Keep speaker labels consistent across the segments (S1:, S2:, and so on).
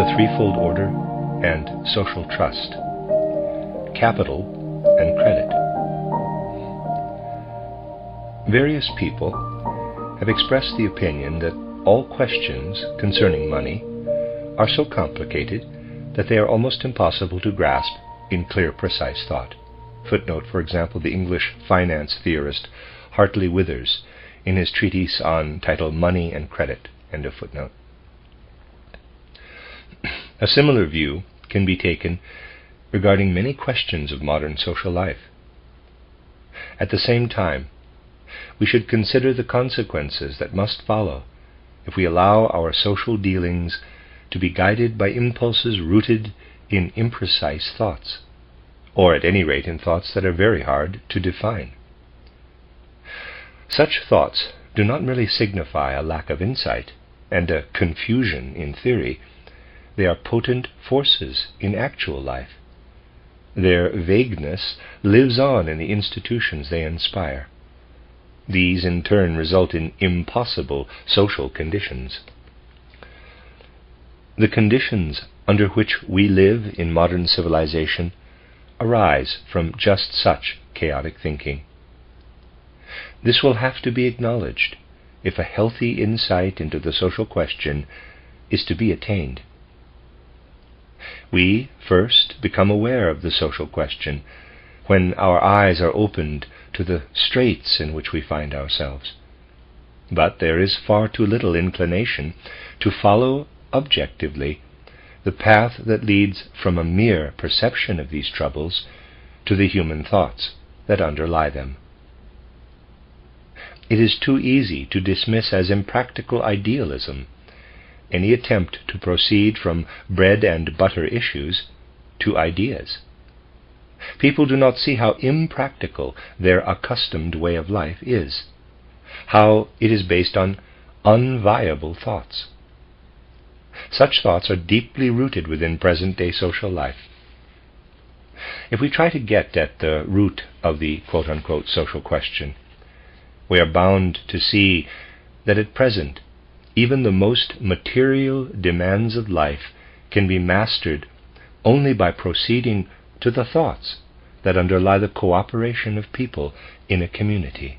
S1: the Threefold Order and Social Trust, Capital and Credit. Various people have expressed the opinion that all questions concerning money are so complicated that they are almost impossible to grasp in clear, precise thought. Footnote, for example, the English finance theorist Hartley Withers in his treatise titled Money and Credit, end of footnote. A similar view can be taken regarding many questions of modern social life. At the same time, we should consider the consequences that must follow if we allow our social dealings to be guided by impulses rooted in imprecise thoughts, or at any rate in thoughts that are very hard to define. Such thoughts do not merely signify a lack of insight and a confusion in theory. They are potent forces in actual life. Their vagueness lives on in the institutions they inspire. These in turn result in impossible social conditions. The conditions under which we live in modern civilization arise from just such chaotic thinking. This will have to be acknowledged if a healthy insight into the social question is to be attained. We first become aware of the social question when our eyes are opened to the straits in which we find ourselves. But there is far too little inclination to follow objectively the path that leads from a mere perception of these troubles to the human thoughts that underlie them. It is too easy to dismiss as impractical idealism any attempt to proceed from bread and butter issues to ideas. People do not see how impractical their accustomed way of life is, how it is based on unviable thoughts. Such thoughts are deeply rooted within present-day social life. If we try to get at the root of the quote-unquote social question, we are bound to see that at present even the most material demands of life can be mastered only by proceeding to the thoughts that underlie the cooperation of people in a community.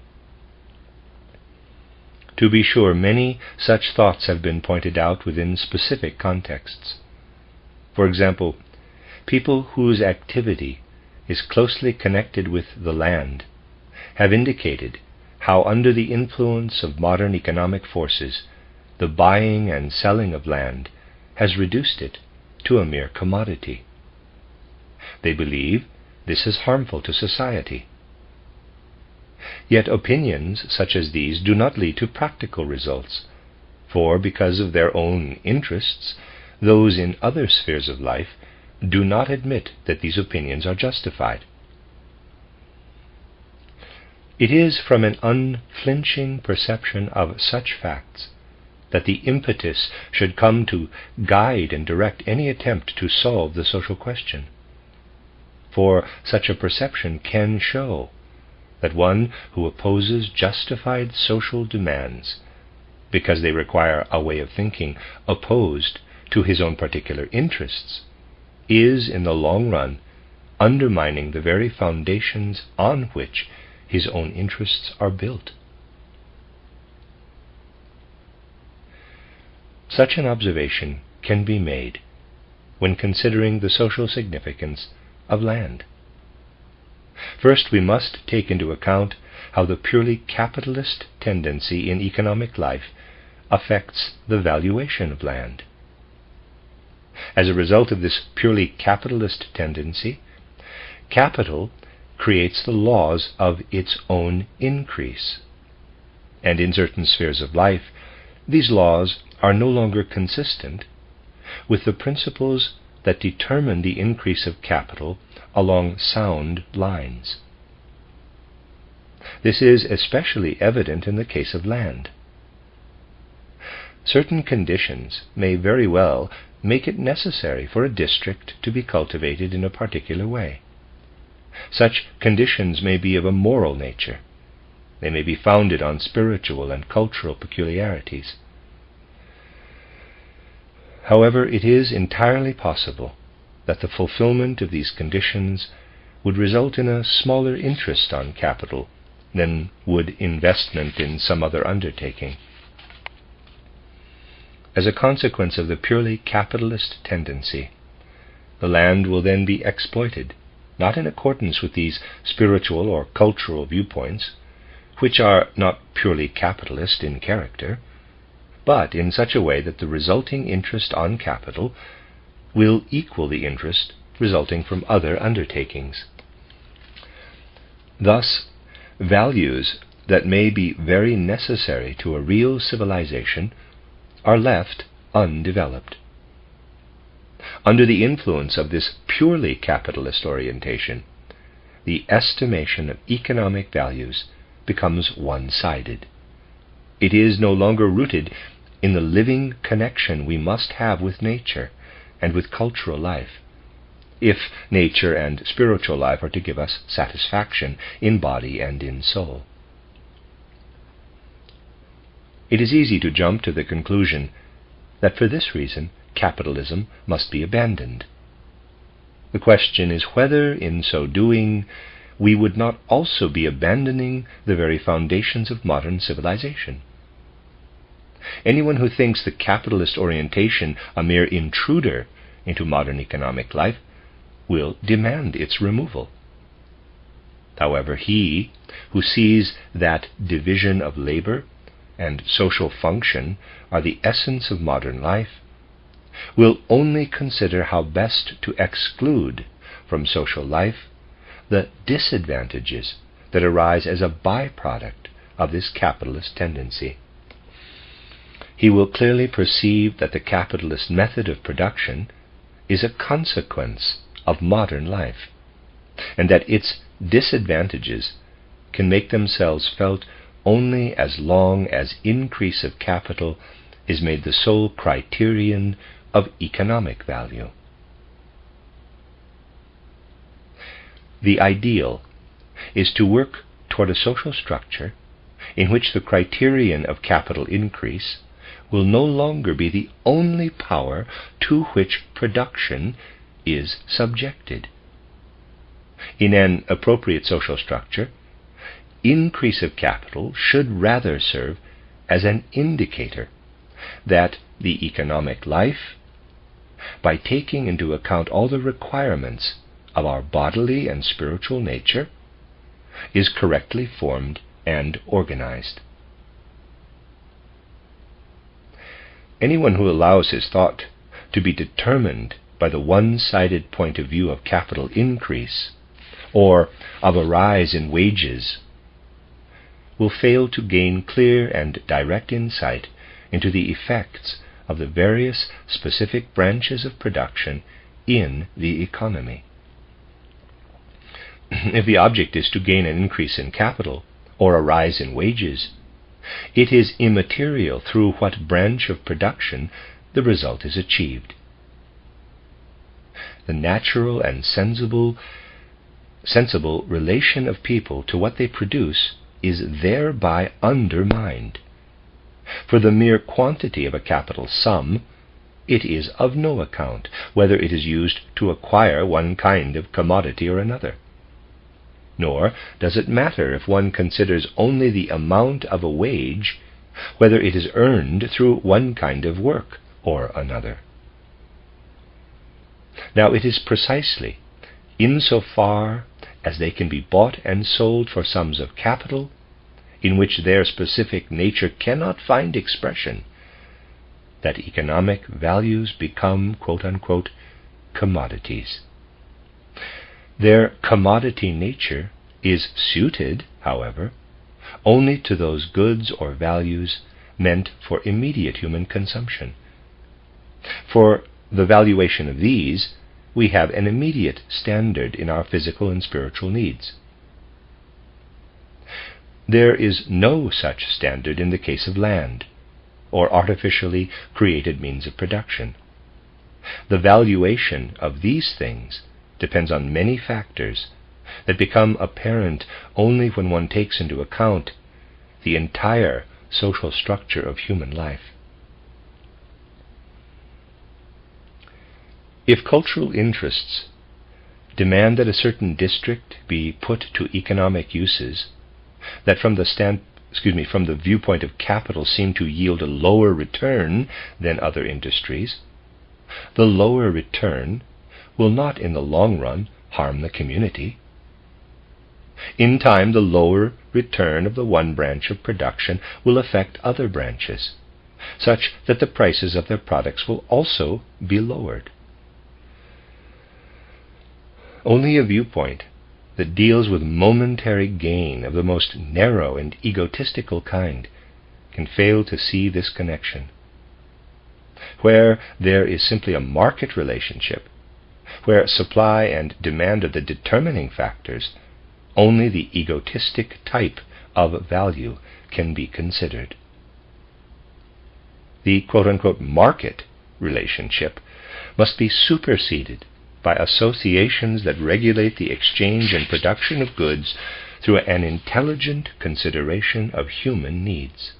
S1: To be sure, many such thoughts have been pointed out within specific contexts. For example, people whose activity is closely connected with the land have indicated how under the influence of modern economic forces the buying and selling of land has reduced it to a mere commodity. They believe this is harmful to society. Yet opinions such as these do not lead to practical results, for because of their own interests, those in other spheres of life do not admit that these opinions are justified. It is from an unflinching perception of such facts that the impetus should come to guide and direct any attempt to solve the social question. For such a perception can show that one who opposes justified social demands because they require a way of thinking opposed to his own particular interests is, in the long run, undermining the very foundations on which his own interests are built. Such an observation can be made when considering the social significance of land. First, we must take into account how the purely capitalist tendency in economic life affects the valuation of land. As a result of this purely capitalist tendency, capital creates the laws of its own increase. And in certain spheres of life, these laws are no longer consistent with the principles that determine the increase of capital along sound lines. This is especially evident in the case of land. Certain conditions may very well make it necessary for a district to be cultivated in a particular way. Such conditions may be of a moral nature. They may be founded on spiritual and cultural peculiarities. However, it is entirely possible that the fulfillment of these conditions would result in a smaller interest on capital than would investment in some other undertaking. As a consequence of the purely capitalist tendency, the land will then be exploited, not in accordance with these spiritual or cultural viewpoints, which are not purely capitalist in character, but in such a way that the resulting interest on capital will equal the interest resulting from other undertakings. Thus, values that may be very necessary to a real civilization are left undeveloped. Under the influence of this purely capitalist orientation, the estimation of economic values becomes one-sided. It is no longer rooted in the living connection we must have with nature and with cultural life, if nature and spiritual life are to give us satisfaction in body and in soul. It is easy to jump to the conclusion that for this reason capitalism must be abandoned. The question is whether, in so doing, we would not also be abandoning the very foundations of modern civilization. Anyone who thinks the capitalist orientation a mere intruder into modern economic life will demand its removal. However, he who sees that division of labor and social function are the essence of modern life will only consider how best to exclude from social life the disadvantages that arise as a byproduct of this capitalist tendency. He will clearly perceive that the capitalist method of production is a consequence of modern life, and that its disadvantages can make themselves felt only as long as increase of capital is made the sole criterion of economic value. The ideal is to work toward a social structure in which the criterion of capital increase will no longer be the only power to which production is subjected. In an appropriate social structure, increase of capital should rather serve as an indicator that the economic life, by taking into account all the requirements of our bodily and spiritual nature, is correctly formed and organized. Anyone who allows his thought to be determined by the one-sided point of view of capital increase or of a rise in wages will fail to gain clear and direct insight into the effects of the various specific branches of production in the economy. If the object is to gain an increase in capital or a rise in wages, it is immaterial through what branch of production the result is achieved. The natural and sensible relation of people to what they produce is thereby undermined. For the mere quantity of a capital sum, it is of no account whether it is used to acquire one kind of commodity or another. Nor does it matter if one considers only the amount of a wage, whether it is earned through one kind of work or another. Now it is precisely insofar as they can be bought and sold for sums of capital, in which their specific nature cannot find expression, that economic values become, quote-unquote, commodities. Their commodity nature is suited, however, only to those goods or values meant for immediate human consumption. For the valuation of these, we have an immediate standard in our physical and spiritual needs. There is no such standard in the case of land, or artificially created means of production. The valuation of these things depends on many factors that become apparent only when one takes into account the entire social structure of human life. If cultural interests demand that a certain district be put to economic uses that from the viewpoint of capital seem to yield a lower return than other industries, the lower return will not in the long run harm the community. In time, the lower return of the one branch of production will affect other branches, such that the prices of their products will also be lowered. Only a viewpoint that deals with momentary gain of the most narrow and egotistical kind can fail to see this connection. Where there is simply a market relationship, where supply and demand are the determining factors, only the egotistic type of value can be considered. The quote-unquote market relationship must be superseded by associations that regulate the exchange and production of goods through an intelligent consideration of human needs.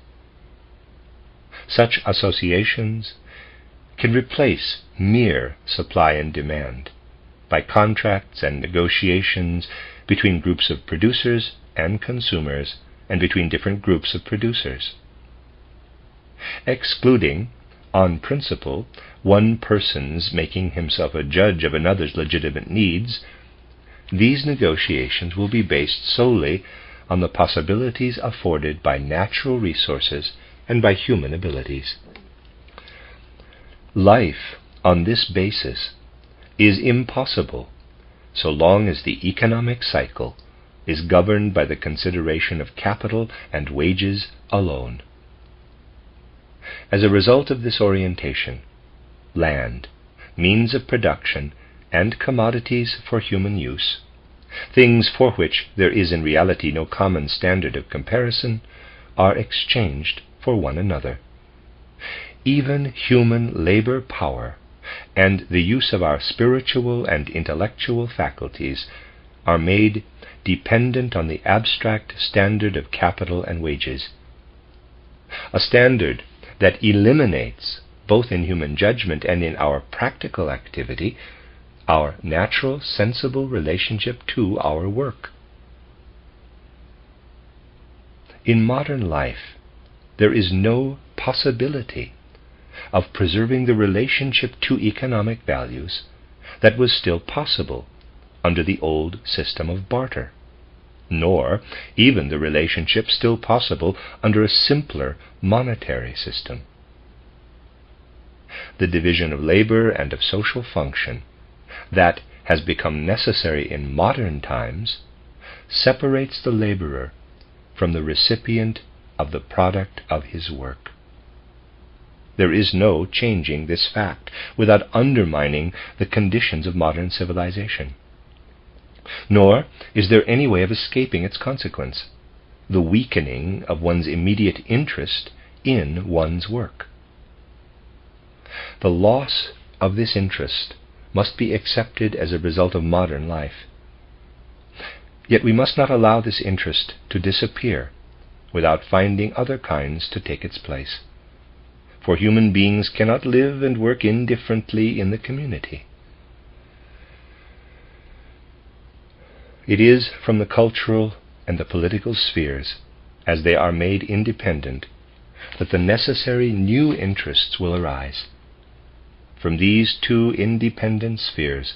S1: Such associations can replace mere supply and demand by contracts and negotiations between groups of producers and consumers and between different groups of producers. Excluding, on principle, one person's making himself a judge of another's legitimate needs, these negotiations will be based solely on the possibilities afforded by natural resources and by human abilities. Life on this basis is impossible so long as the economic cycle is governed by the consideration of capital and wages alone. As a result of this orientation, land, means of production, and commodities for human use, things for which there is in reality no common standard of comparison, are exchanged for one another. Even human labor power and the use of our spiritual and intellectual faculties are made dependent on the abstract standard of capital and wages, a standard that eliminates, both in human judgment and in our practical activity, our natural, sensible relationship to our work. In modern life, there is no possibility of preserving the relationship to economic values that was still possible under the old system of barter, nor even the relationship still possible under a simpler monetary system. The division of labor and of social function that has become necessary in modern times separates the laborer from the recipient of the product of his work. There is no changing this fact without undermining the conditions of modern civilization. Nor is there any way of escaping its consequence, the weakening of one's immediate interest in one's work. The loss of this interest must be accepted as a result of modern life. Yet we must not allow this interest to disappear without finding other kinds to take its place. For human beings cannot live and work indifferently in the community. It is from the cultural and the political spheres, as they are made independent, that the necessary new interests will arise. From these two independent spheres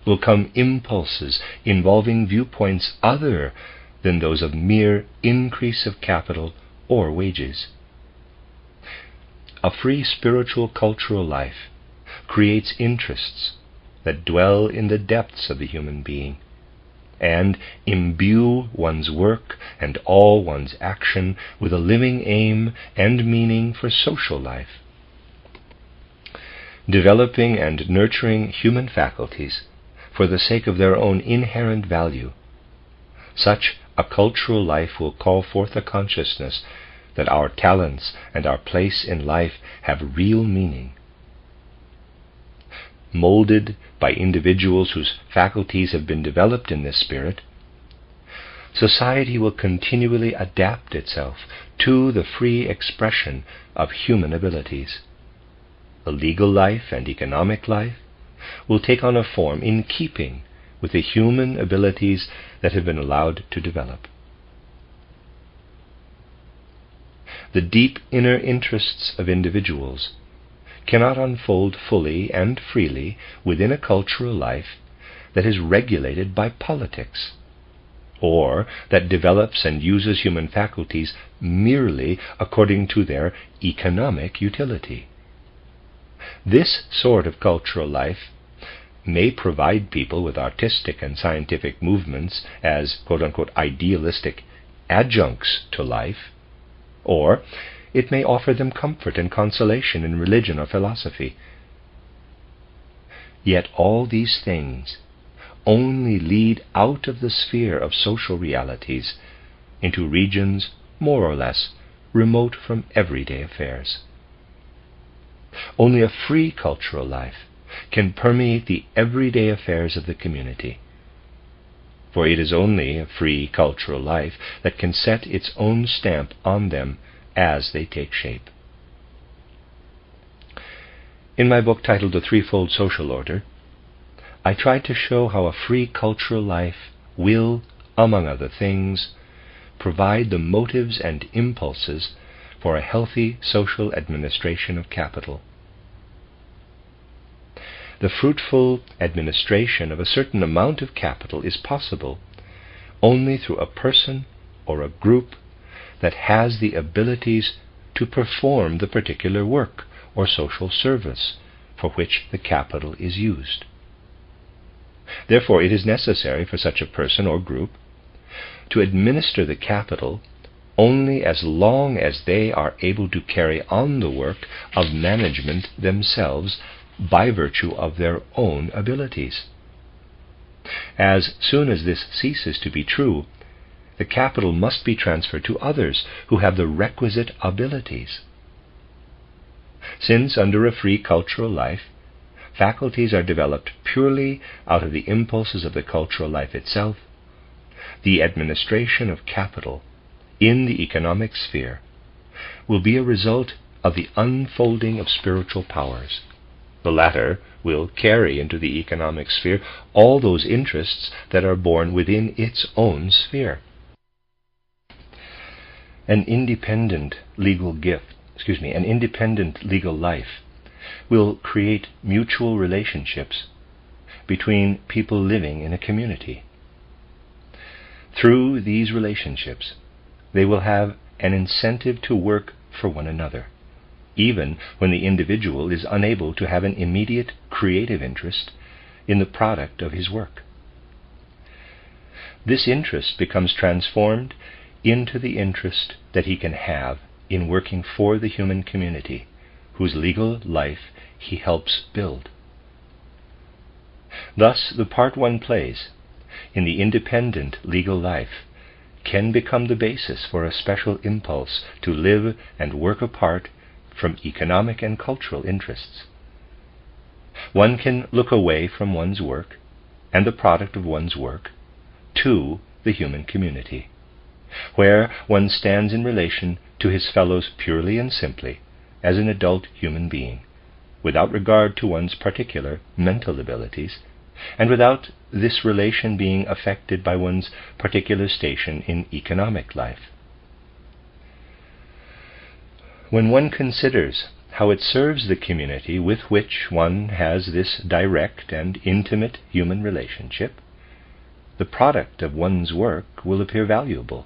S1: will come impulses involving viewpoints other than those of mere increase of capital or wages. A free spiritual cultural life creates interests that dwell in the depths of the human being and imbue one's work and all one's action with a living aim and meaning for social life. Developing and nurturing human faculties for the sake of their own inherent value, such a cultural life will call forth a consciousness that our talents and our place in life have real meaning. Molded by individuals whose faculties have been developed in this spirit, society will continually adapt itself to the free expression of human abilities. The legal life and economic life will take on a form in keeping with the human abilities that have been allowed to develop. The deep inner interests of individuals cannot unfold fully and freely within a cultural life that is regulated by politics, or that develops and uses human faculties merely according to their economic utility. This sort of cultural life may provide people with artistic and scientific movements as quote-unquote idealistic adjuncts to life, or it may offer them comfort and consolation in religion or philosophy. Yet all these things only lead out of the sphere of social realities into regions more or less remote from everyday affairs. Only a free cultural life can permeate the everyday affairs of the community, for it is only a free cultural life that can set its own stamp on them as they take shape. In my book titled The Threefold Social Order, I tried to show how a free cultural life will, among other things, provide the motives and impulses for a healthy social administration of capital. The fruitful administration of a certain amount of capital is possible only through a person or a group that has the abilities to perform the particular work or social service for which the capital is used. Therefore, it is necessary for such a person or group to administer the capital only as long as they are able to carry on the work of management themselves by virtue of their own abilities. As soon as this ceases to be true, the capital must be transferred to others who have the requisite abilities. Since under a free cultural life, faculties are developed purely out of the impulses of the cultural life itself, the administration of capital in the economic sphere will be a result of the unfolding of spiritual powers. The latter will carry into the economic sphere all those interests that are born within its own sphere. An independent legal life will create mutual relationships between people living in a community. Through these relationships, they will have an incentive to work for one another, even when the individual is unable to have an immediate creative interest in the product of his work. This interest becomes transformed into the interest that he can have in working for the human community, whose legal life he helps build. Thus, the part one plays in the independent legal life can become the basis for a special impulse to live and work apart from economic and cultural interests. One can look away from one's work and the product of one's work to the human community, where one stands in relation to his fellows purely and simply as an adult human being, without regard to one's particular mental abilities, and without this relation being affected by one's particular station in economic life. When one considers how it serves the community with which one has this direct and intimate human relationship, the product of one's work will appear valuable,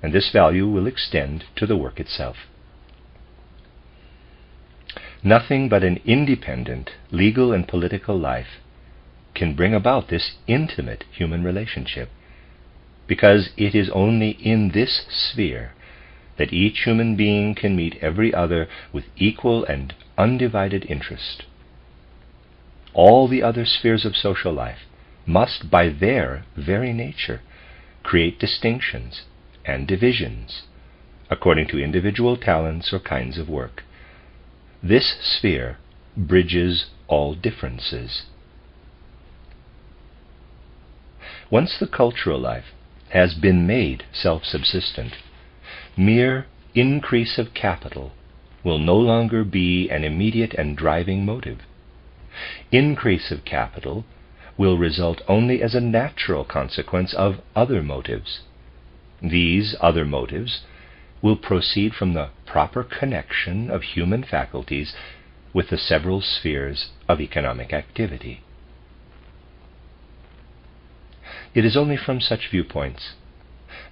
S1: and this value will extend to the work itself. Nothing but an independent legal and political life can bring about this intimate human relationship, because it is only in this sphere that each human being can meet every other with equal and undivided interest. All the other spheres of social life must, by their very nature, create distinctions and divisions according to individual talents or kinds of work. This sphere bridges all differences. Once the cultural life has been made self-subsistent, mere increase of capital will no longer be an immediate and driving motive, Increase of capital will result only as a natural consequence of other motives. These other motives will proceed from the proper connection of human faculties with the several spheres of economic activity. It is only from such viewpoints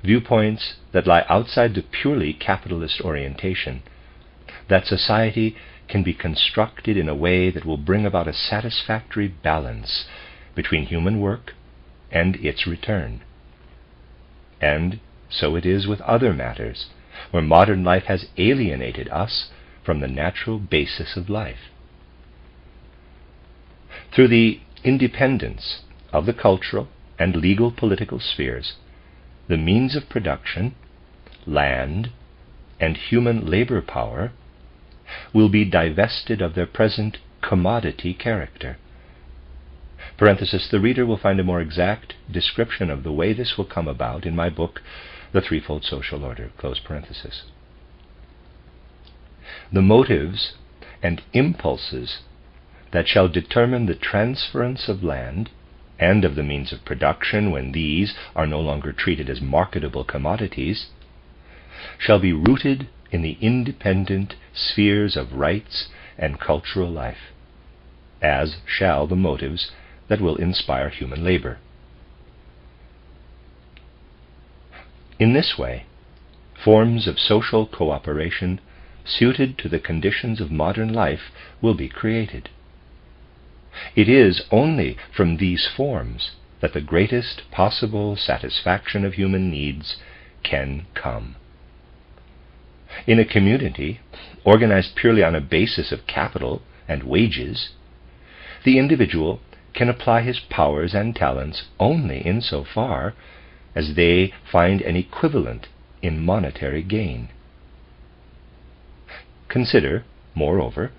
S1: that lie outside the purely capitalist orientation, that society can be constructed in a way that will bring about a satisfactory balance between human work and its return. And so it is with other matters, where modern life has alienated us from the natural basis of life. Through the independence of the cultural and legal political spheres, the means of production, land, and human labor power will be divested of their present commodity character. The reader will find a more exact description of the way this will come about in my book, The Threefold Social Order. The motives and impulses that shall determine the transference of land and of the means of production when these are no longer treated as marketable commodities shall be rooted in the independent spheres of rights and cultural life, as shall the motives that will inspire human labor. In this way, forms of social cooperation suited to the conditions of modern life will be created. It is only from these forms that the greatest possible satisfaction of human needs can come. In a community organized purely on a basis of capital and wages, the individual can apply his powers and talents only insofar as they find an equivalent in monetary gain. Consider, moreover,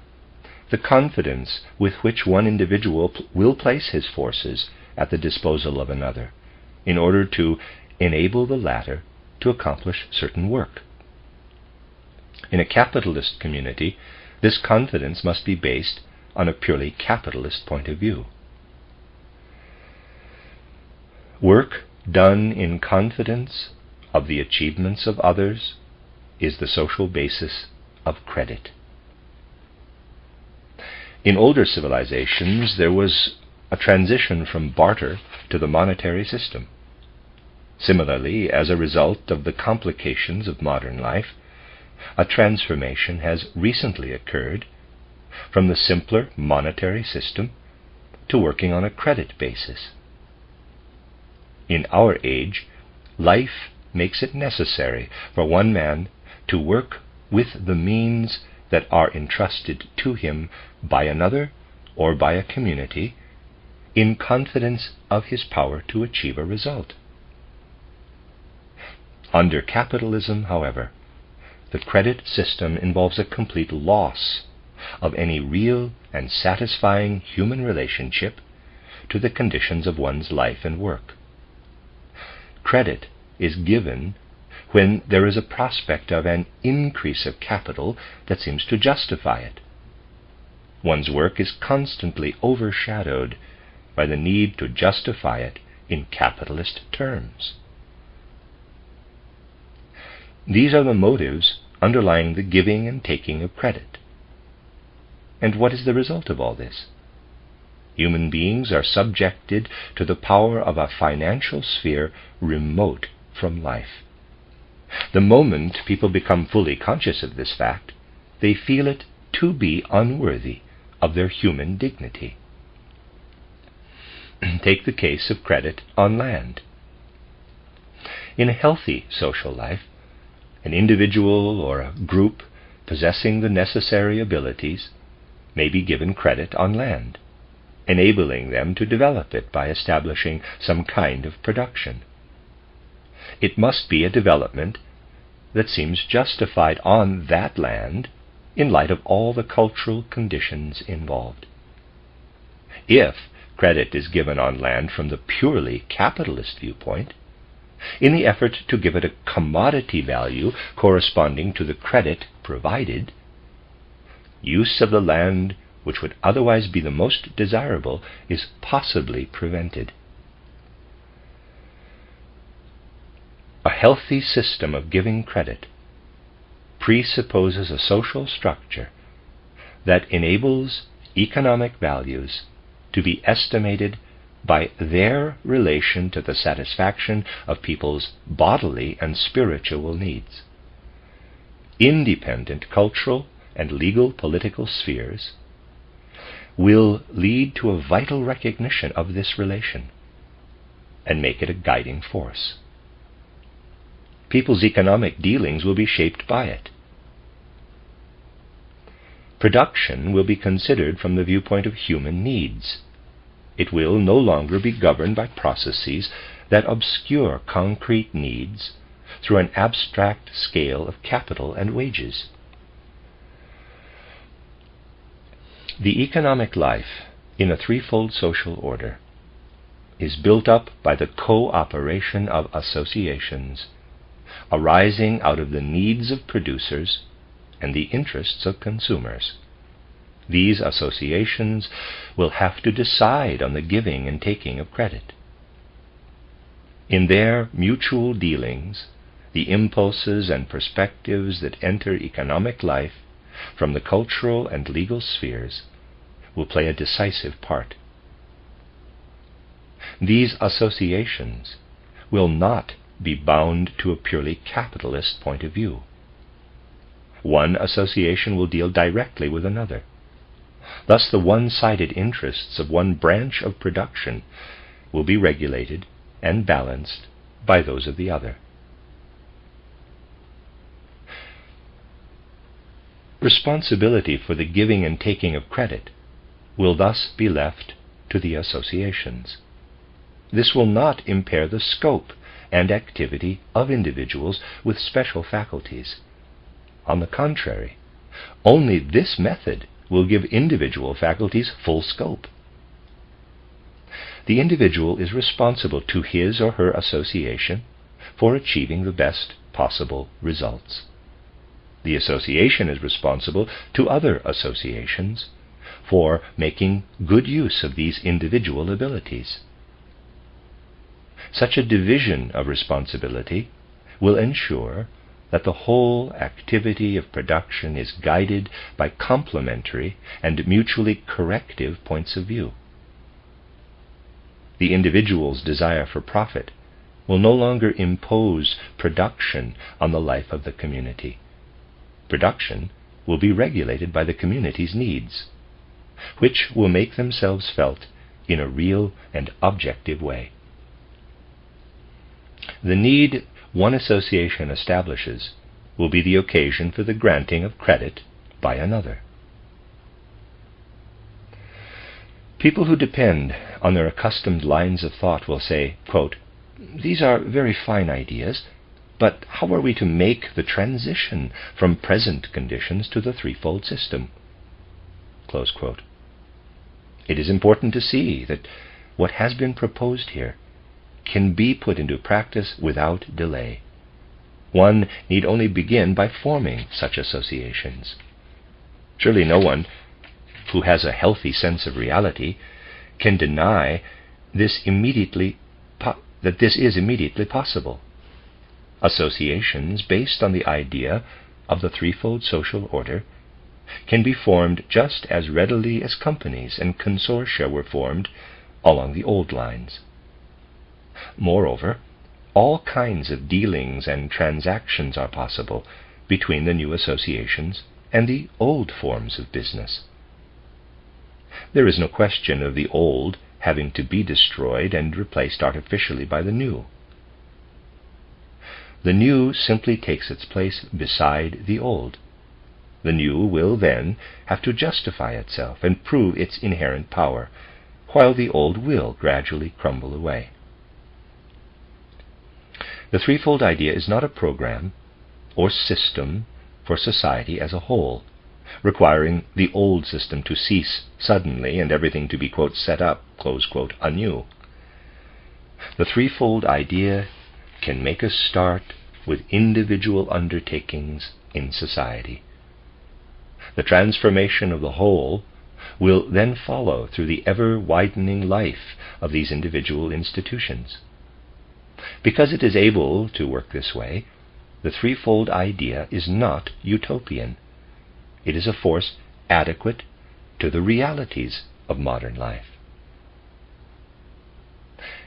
S1: the confidence with which one individual will place his forces at the disposal of another, in order to enable the latter to accomplish certain work. In a capitalist community, this confidence must be based on a purely capitalist point of view. Work done in confidence of the achievements of others is the social basis of credit. In older civilizations, there was a transition from barter to the monetary system. Similarly, as a result of the complications of modern life, a transformation has recently occurred from the simpler monetary system to working on a credit basis. In our age, life makes it necessary for one man to work with the means that are entrusted to him by another or by a community in confidence of his power to achieve a result. Under capitalism, however, the credit system involves a complete loss of any real and satisfying human relationship to the conditions of one's life and work. Credit is given when there is a prospect of an increase of capital that seems to justify it. One's work is constantly overshadowed by the need to justify it in capitalist terms. These are the motives underlying the giving and taking of credit. And what is the result of all this? Human beings are subjected to the power of a financial sphere remote from life. The moment people become fully conscious of this fact, they feel it to be unworthy of their human dignity. Take the case of credit on land. In a healthy social life, an individual or a group possessing the necessary abilities may be given credit on land, enabling them to develop it by establishing some kind of production. It must be a development that seems justified on that land in light of all the cultural conditions involved. If credit is given on land from the purely capitalist viewpoint, in the effort to give it a commodity value corresponding to the credit provided, use of the land which would otherwise be the most desirable, is possibly prevented. A healthy system of giving credit presupposes a social structure that enables economic values to be estimated by their relation to the satisfaction of people's bodily and spiritual needs. Independent cultural and legal political spheres will lead to a vital recognition of this relation and make it a guiding force. People's economic dealings will be shaped by it. Production will be considered from the viewpoint of human needs. It will no longer be governed by processes that obscure concrete needs through an abstract scale of capital and wages. The economic life in a threefold social order is built up by the cooperation of associations arising out of the needs of producers and the interests of consumers. These associations will have to decide on the giving and taking of credit. In their mutual dealings, the impulses and perspectives that enter economic life from the cultural and legal spheres will play a decisive part. These associations will not be bound to a purely capitalist point of view. One association will deal directly with another. Thus the one-sided interests of one branch of production will be regulated and balanced by those of the other. Responsibility for the giving and taking of credit will thus be left to the associations. This will not impair the scope and activity of individuals with special faculties. On the contrary, only this method will give individual faculties full scope. The individual is responsible to his or her association for achieving the best possible results. The association is responsible to other associations for making good use of these individual abilities. Such a division of responsibility will ensure that the whole activity of production is guided by complementary and mutually corrective points of view. The individual's desire for profit will no longer impose production on the life of the community. Production will be regulated by the community's needs, which will make themselves felt in a real and objective way. The need one association establishes will be the occasion for the granting of credit by another. People who depend on their accustomed lines of thought will say, quote, "These are very fine ideas, but how are we to make the transition from present conditions to the threefold system?" Close quote. It is important to see that what has been proposed here can be put into practice without delay. One need only begin by forming such associations. Surely no one who has a healthy sense of reality can deny this that this is immediately possible. Associations based on the idea of the threefold social order can be formed just as readily as companies and consortia were formed along the old lines. Moreover, all kinds of dealings and transactions are possible between the new associations and the old forms of business. There is no question of the old having to be destroyed and replaced artificially by the new. The new simply takes its place beside the old. The new will then have to justify itself and prove its inherent power, while the old will gradually crumble away. The threefold idea is not a program or system for society as a whole, requiring the old system to cease suddenly and everything to be, quote, set up, close quote, anew. The threefold idea can make us start with individual undertakings in society. The transformation of the whole will then follow through the ever-widening life of these individual institutions. Because it is able to work this way, the threefold idea is not utopian. It is a force adequate to the realities of modern life.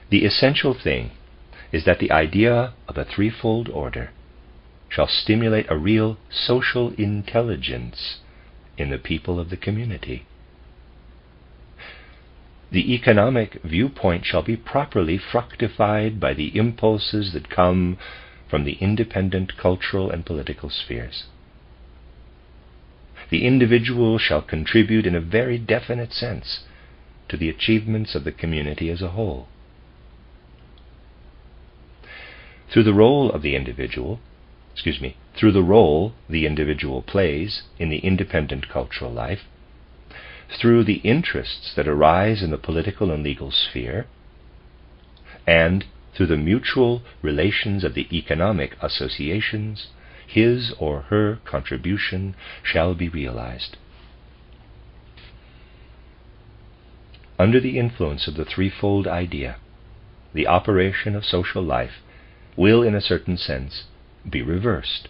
S1: The essential thing is that the idea of a threefold order shall stimulate a real social intelligence in the people of the community. The economic viewpoint shall be properly fructified by the impulses that come from the independent cultural and political spheres. The individual shall contribute in a very definite sense to the achievements of the community as a whole. Through the role the individual plays in the independent cultural life, through the interests that arise in the political and legal sphere, and through the mutual relations of the economic associations, his or her contribution shall be realized. Under the influence of the threefold idea, the operation of social life will, in a certain sense, be reversed.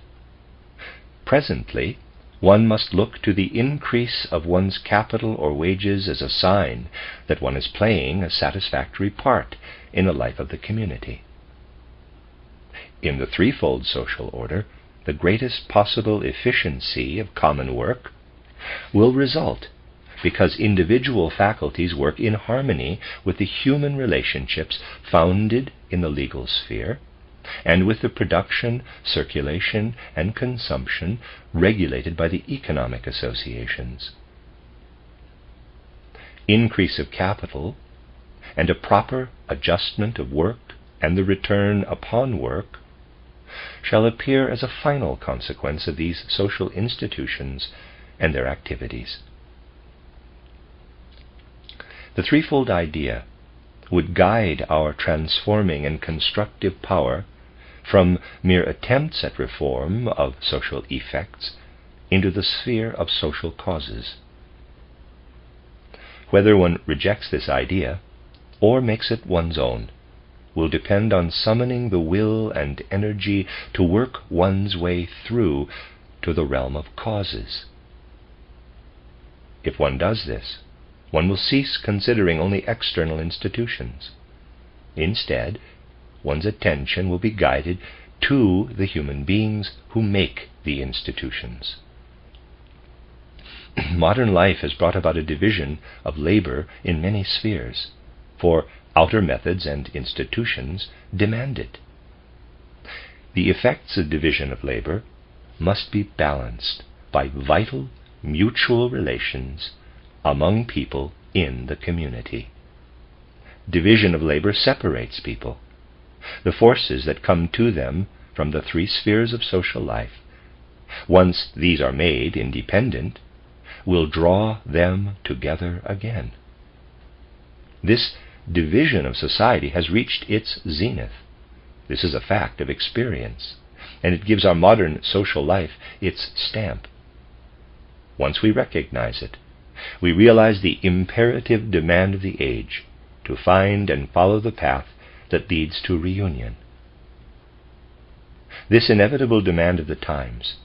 S1: Presently, one must look to the increase of one's capital or wages as a sign that one is playing a satisfactory part in the life of the community. In the threefold social order, the greatest possible efficiency of common work will result because individual faculties work in harmony with the human relationships founded in the legal sphere and with the production, circulation, and consumption regulated by the economic associations. Increase of capital and a proper adjustment of work and the return upon work shall appear as a final consequence of these social institutions and their activities. The threefold idea would guide our transforming and constructive power from mere attempts at reform of social effects into the sphere of social causes. Whether one rejects this idea or makes it one's own will depend on summoning the will and energy to work one's way through to the realm of causes. If one does this, one will cease considering only external institutions. Instead, one's attention will be guided to the human beings who make the institutions. Modern life has brought about a division of labor in many spheres, for outer methods and institutions demand it. The effects of division of labor must be balanced by vital mutual relations among people in the community. Division of labor separates people. The forces that come to them from the three spheres of social life, once these are made independent, will draw them together again. This division of society has reached its zenith. This is a fact of experience, and it gives our modern social life its stamp. Once we recognize it, we realize the imperative demand of the age to find and follow the path that leads to reunion. This inevitable demand of the times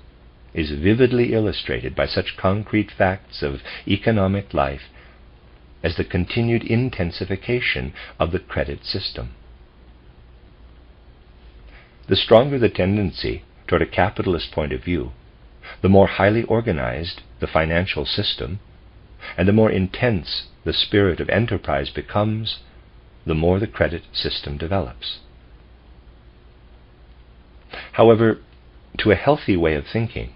S1: is vividly illustrated by such concrete facts of economic life as the continued intensification of the credit system. The stronger the tendency toward a capitalist point of view, the more highly organized the financial system, and the more intense the spirit of enterprise becomes, the more the credit system develops. However, to a healthy way of thinking,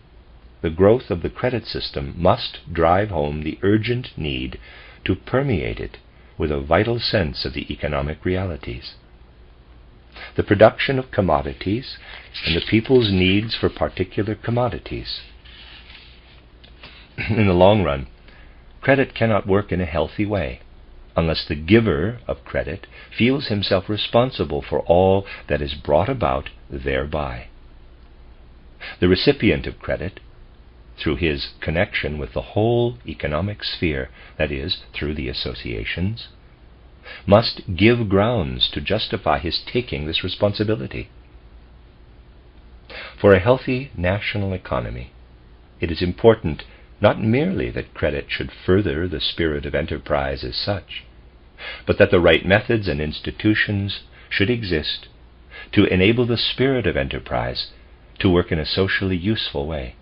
S1: the growth of the credit system must drive home the urgent need to permeate it with a vital sense of the economic realities. The production of commodities and the people's needs for particular commodities. In the long run, credit cannot work in a healthy way unless the giver of credit feels himself responsible for all that is brought about thereby. The recipient of credit through his connection with the whole economic sphere, that is, through the associations, must give grounds to justify his taking this responsibility. For a healthy national economy, it is important not merely that credit should further the spirit of enterprise as such, but that the right methods and institutions should exist to enable the spirit of enterprise to work in a socially useful way.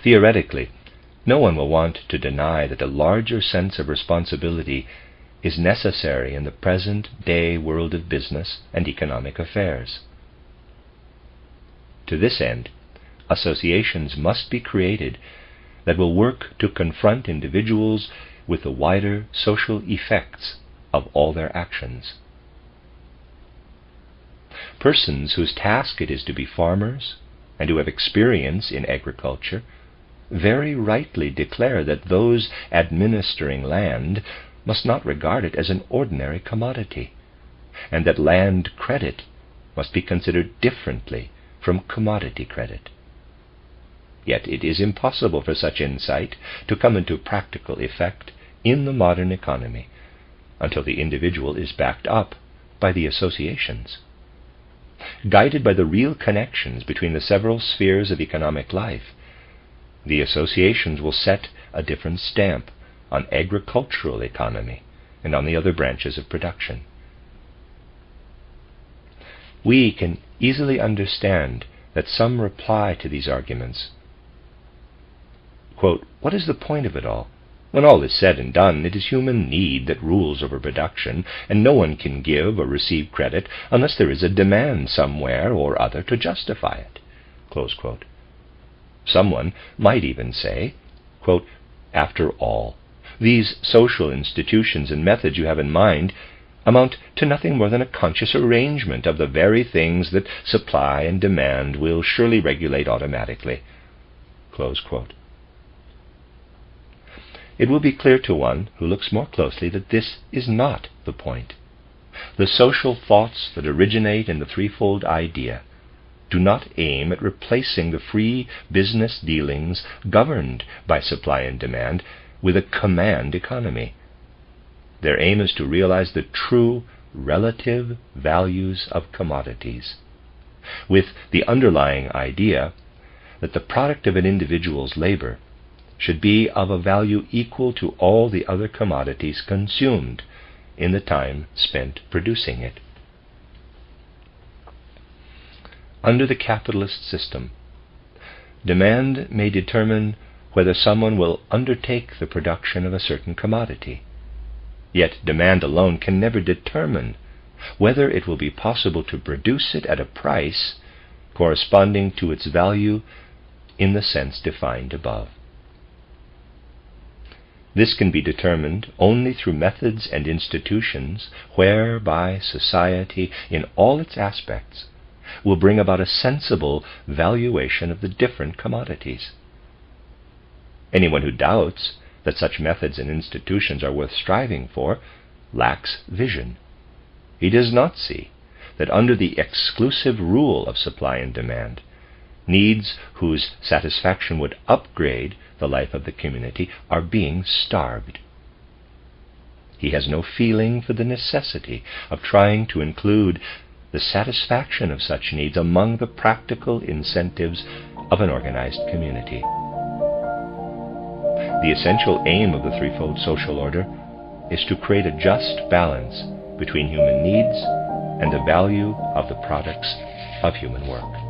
S1: Theoretically, no one will want to deny that a larger sense of responsibility is necessary in the present-day world of business and economic affairs. To this end, associations must be created that will work to confront individuals with the wider social effects of all their actions. Persons whose task it is to be farmers and who have experience in agriculture very rightly declare that those administering land must not regard it as an ordinary commodity, and that land credit must be considered differently from commodity credit. Yet it is impossible for such insight to come into practical effect in the modern economy until the individual is backed up by the associations. Guided by the real connections between the several spheres of economic life, the associations will set a different stamp on agricultural economy and on the other branches of production. We can easily understand that some reply to these arguments, quote, "What is the point of it all? When all is said and done, it is human need that rules over production, and no one can give or receive credit unless there is a demand somewhere or other to justify it." Close quote. Someone might even say, quote, "After all, these social institutions and methods you have in mind amount to nothing more than a conscious arrangement of the very things that supply and demand will surely regulate automatically." Close quote. It will be clear to one who looks more closely that this is not the point. The social thoughts that originate in the threefold idea do not aim at replacing the free business dealings governed by supply and demand with a command economy. Their aim is to realize the true relative values of commodities, with the underlying idea that the product of an individual's labor should be of a value equal to all the other commodities consumed in the time spent producing it. Under the capitalist system, demand may determine whether someone will undertake the production of a certain commodity. Yet demand alone can never determine whether it will be possible to produce it at a price corresponding to its value in the sense defined above. This can be determined only through methods and institutions whereby society, in all its aspects, will bring about a sensible valuation of the different commodities. Anyone who doubts that such methods and institutions are worth striving for lacks vision. He does not see that under the exclusive rule of supply and demand, needs whose satisfaction would upgrade the life of the community are being starved. He has no feeling for the necessity of trying to include the satisfaction of such needs among the practical incentives of an organized community. The essential aim of the threefold social order is to create a just balance between human needs and the value of the products of human work.